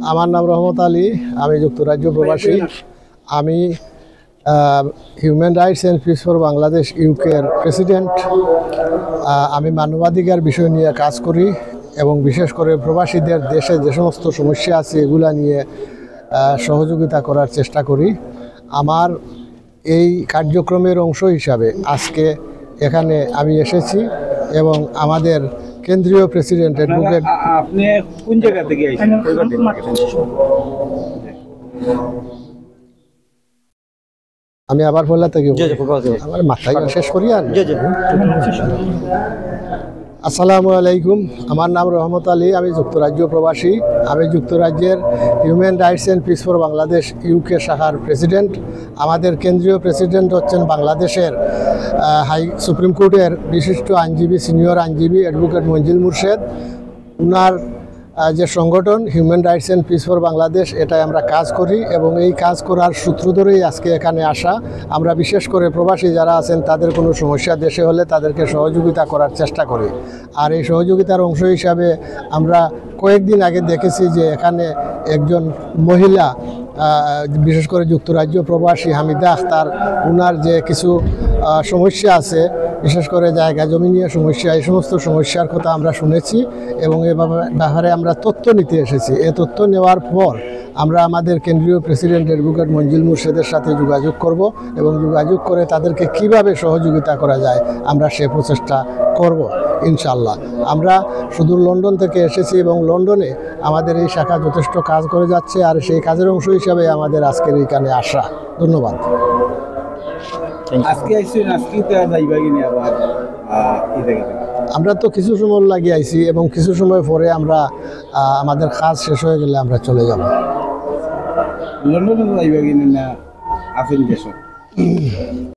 আমার নাম রহমত আলী, আমি যুক্তরাজ্য প্রবাসী। আমি human rights and peace for Bangladesh ইউকের প্রেসিডেন্ট। আমি মানবাধিকার বিষয় নিয়ে কাজ করি এবং বিশেষ করে প্রবাসীদের দেশে যে সমস্ত সমস্যা আছে এগুলা নিয়ে সহযোগিতা করার চেষ্টা করি। আমার এই কার্যক্রমের অংশ হিসাবে আজকে এখানে আমি এসেছি এবং আমাদের কেন্দ্রীয় প্রেসিডেন্ট অ্যাডভোকেট। আপনি কোন জায়গা থেকে আইছেন? আমি আবার বললা থেকে আমার মাথায় শেষ করি আর আসসালামু আলাইকুম। আমার নাম রহমত আলী, আমি যুক্তরাজ্য প্রবাসী। আমি যুক্তরাজ্যের human rights and peace for Bangladesh UK শাখার প্রেসিডেন্ট। আমাদের কেন্দ্রীয় প্রেসিডেন্ট হচ্ছেন বাংলাদেশের সুপ্রিম কোর্টের বিশিষ্ট আইনজীবী, সিনিয়র আইনজীবী অ্যাডভোকেট মঞ্জিল মুর্শেদ। ওনার যে সংগঠন human rights and peace for Bangladesh, এটাই আমরা কাজ করি এবং এই কাজ করার সূত্র ধরেই আজকে এখানে আসা। আমরা বিশেষ করে প্রবাসী যারা আছেন তাদের কোনো সমস্যা দেশে হলে তাদেরকে সহযোগিতা করার চেষ্টা করি। আর এই সহযোগিতার অংশ হিসাবে আমরা কয়েকদিন আগে দেখেছি যে এখানে একজন মহিলা, বিশেষ করে যুক্তরাজ্য প্রবাসী হামিদা আখতার, ওনার যে কিছু সমস্যা আছে, বিশেষ করে জায়গা জমি নিয়ে সমস্যা, এই সমস্ত সমস্যার কথা আমরা শুনেছি এবং এ ব্যাপারে আমরা তথ্য নিতে এসেছি। এই তথ্য নেওয়ার পর আমরা আমাদের কেন্দ্রীয় প্রেসিডেন্ট অ্যাডভোকেট মঞ্জিল মুর্শেদের সাথে যোগাযোগ করব এবং যোগাযোগ করে তাদেরকে কিভাবে সহযোগিতা করা যায় আমরা সে প্রচেষ্টা করব ইনশাল্লাহ। আমরা শুধু লন্ডন থেকে এসেছি এবং লন্ডনে আমাদের এই শাখা যথেষ্ট কাজ করে যাচ্ছে, আর সেই কাজের অংশ হিসাবে আমাদের আজকের এইখানে আসা। ধন্যবাদ। আমরা তো কিছু সময় লাগিয়ে আইছি এবং কিছু সময় পরে আমরা আমাদের কাজ শেষ হয়ে গেলে আমরা চলে যাব। লন্ডনে যাইবা কিনা আছেন দেশ?